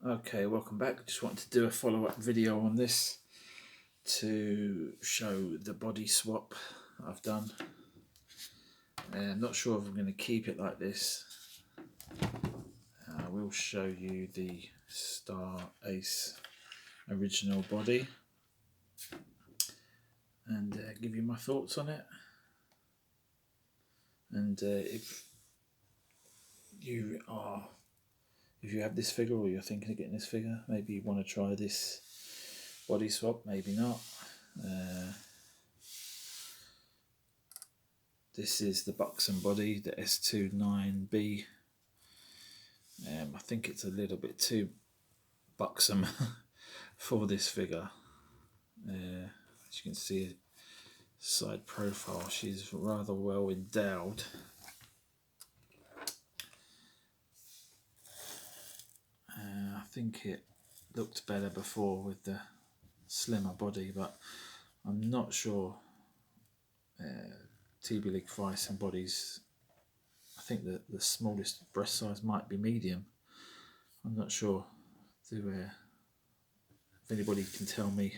Okay, welcome back. Just wanted to do a follow-up video on this to show the body swap I've done. I'm not sure if I'm going to keep it like this. I will show you the Star Ace original body and give you my thoughts on it. And if you have this figure or you're thinking of getting this figure, maybe you want to try this body swap, maybe not. This is the buxom body, the S29B. I think it's a little bit too buxom for this figure. As you can see, side profile, she's rather well endowed. I think it looked better before with the slimmer body, but I'm not sure. tbleague Vice and bodies, I think that the smallest breast size might be medium. I'm not sure. If anybody can tell me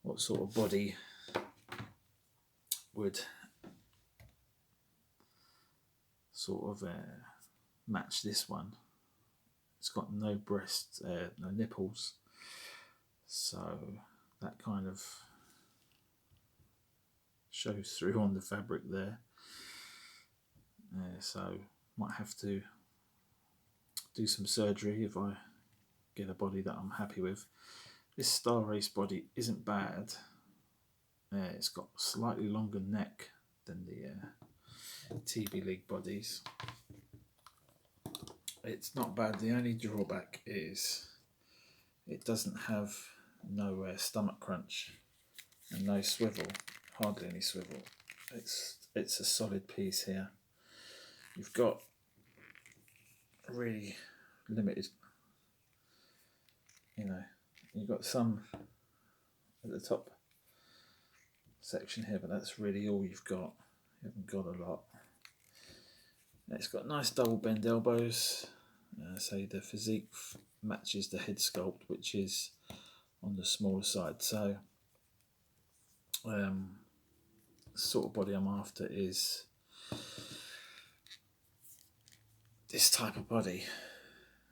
what sort of body would sort of match this one. It's got no breast, no nipples, so that kind of shows through on the fabric there. So might have to do some surgery if I get a body that I'm happy with. This Star Race body isn't bad. It's got a slightly longer neck than the tbleague bodies. It's not bad. The only drawback is it doesn't have no stomach crunch and no swivel, hardly any swivel. It's a solid piece here. You've got really limited, you've got some at the top section here, but that's really all you've got. You haven't got a lot. It's got nice double bend elbows, so the physique matches the head sculpt, which is on the smaller side. So the sort of body I'm after is this type of body.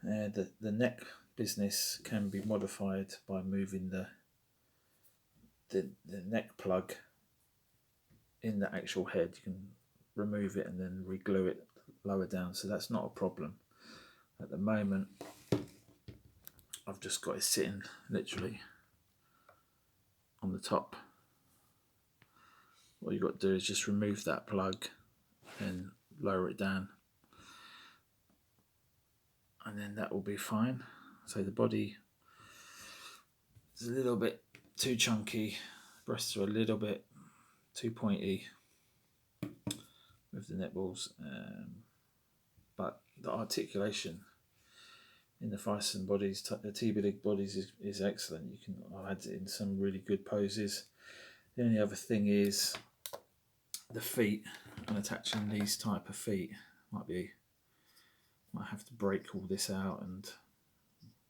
The neck business can be modified by moving the neck plug in the actual head. You can remove it and then re-glue it lower down, so that's not a problem. At the moment I've just got it sitting literally on the top. What you've got to do is just remove that plug and lower it down, and then that will be fine. So the body is a little bit too chunky, breasts are a little bit too pointy with the nipples, but the articulation in the Vice bodies, the tbleague bodies is excellent. I've had it in some really good poses. The only other thing is the feet, and attaching these type of feet might have to break all this out and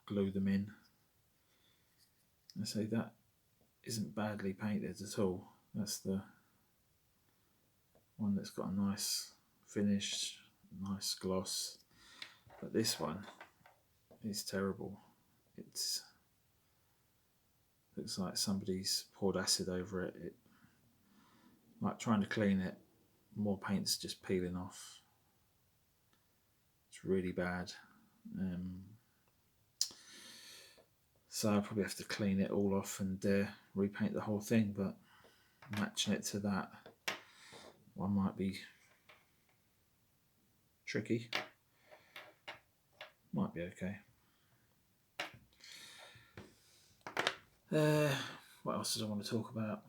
glue them in. I say that isn't badly painted at all. That's the one that's got a nice finish, nice gloss, but this one is terrible. It looks like somebody's poured acid over it. Like trying to clean it, more paint's just peeling off. It's really bad. So I'll probably have to clean it all off and repaint the whole thing, but matching it to that one might be tricky. Might be okay. What else did I want to talk about?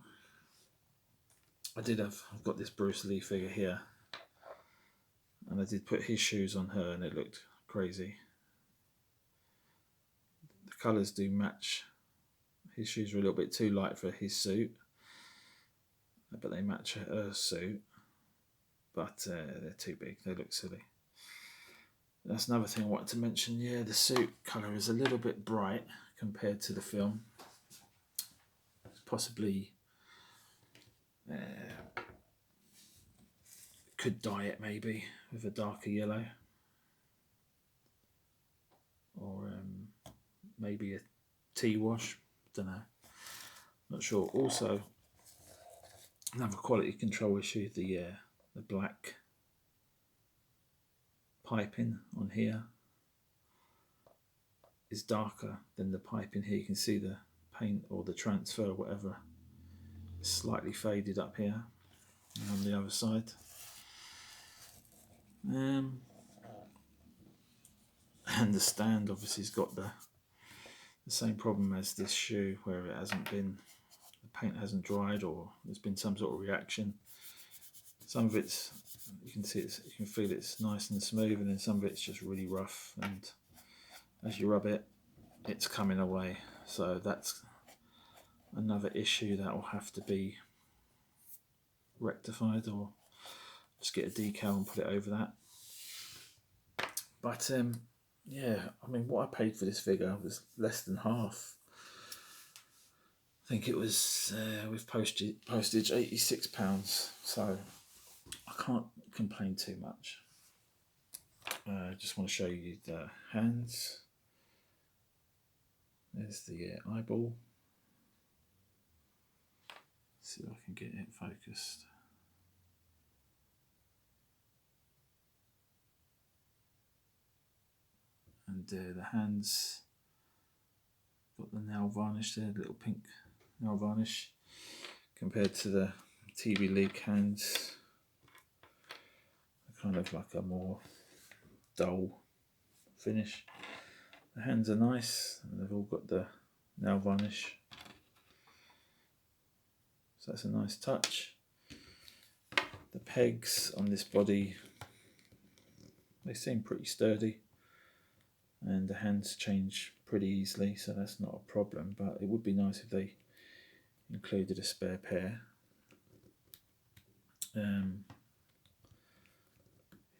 I've got this Bruce Lee figure here, and I did put his shoes on her and it looked crazy. The colours do match. His shoes are a little bit too light for his suit, but they match her suit, but they're too big, they look silly. That's another thing I wanted to mention. Yeah, the suit colour is a little bit bright compared to the film. It's possibly could dye it maybe with a darker yellow, or maybe a tea wash. Don't know. Not sure. Also, another quality control issue: the black piping on here is darker than the piping here. You can see the paint or the transfer, or whatever, slightly faded up here and on the other side. And the stand obviously has got the same problem as this shoe, where it hasn't been, the paint hasn't dried, or there's been some sort of reaction. Some of it's, you can see it's, you can feel it's nice and smooth, and then some of it's just really rough, and as you rub it, it's coming away. So that's another issue that will have to be rectified, or just get a decal and put it over that. But yeah, I mean, what I paid for this figure was less than half. I think it was with postage £86, so I can't complain too much. I just want to show you the hands. There's the eyeball. Let's see if I can get it focused. And the hands, got the nail varnish there, little pink nail varnish, compared to the tbleague hands, kind of like a more dull finish. The hands are nice, and they've all got the nail varnish, so that's a nice touch. The pegs on this body, they seem pretty sturdy, and the hands change pretty easily, so that's not a problem, but it would be nice if they included a spare pair. You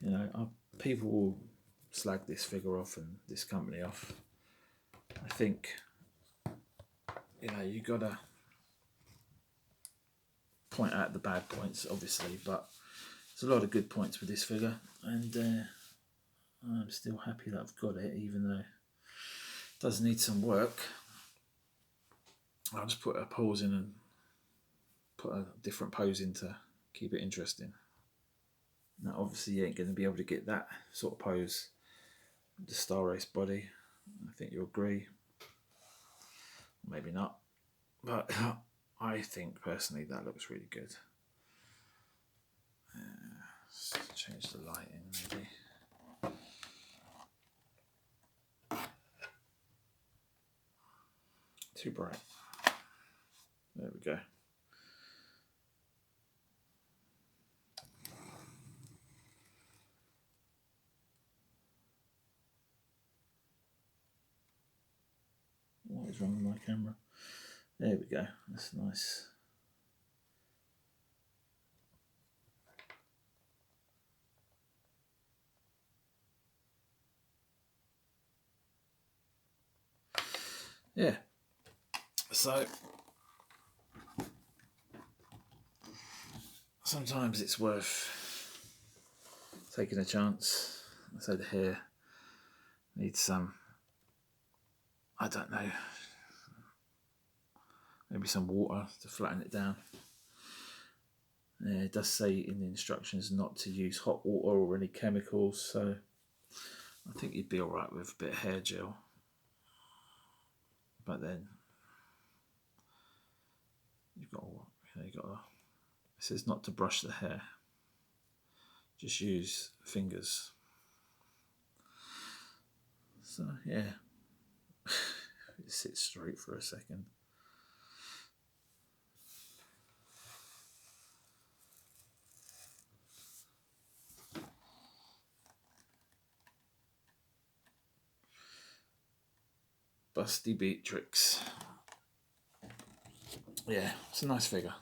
know, people will slag this figure off and this company off. I think, you know, you gotta point out the bad points, obviously, but there's a lot of good points with this figure, and I'm still happy that I've got it, even though it does need some work. I'll just put a pose in and put a different pose in to keep it interesting. Now, obviously, you ain't going to be able to get that sort of pose with the Star Race body. I think you'll agree. Maybe not, but I think personally that looks really good. Let's change the lighting maybe. Too bright. There we go. What is wrong with my camera? There we go. That's nice. Yeah. So sometimes it's worth taking a chance. So the hair needs some, I don't know, maybe some water to flatten it down. It does say in the instructions not to use hot water or any chemicals, so I think you'd be alright with a bit of hair gel. But then you've got it says not to brush the hair, just use fingers. So yeah, it sits straight for a second. Busty Beatrix. Yeah, it's a nice figure.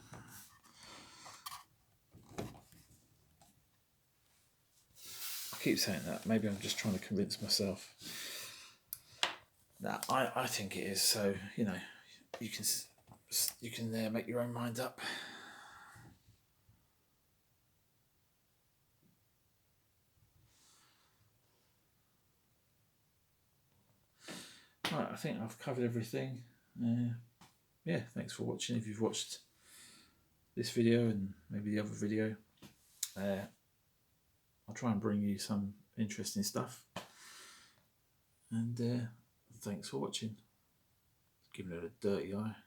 keep saying that. Maybe I'm just trying to convince myself. Nah, I think it is. So you know, you can make your own mind up. Right, I think I've covered everything. Yeah, thanks for watching. If you've watched this video and maybe the other video, I'll try and bring you some interesting stuff. And thanks for watching. Giving it a dirty eye.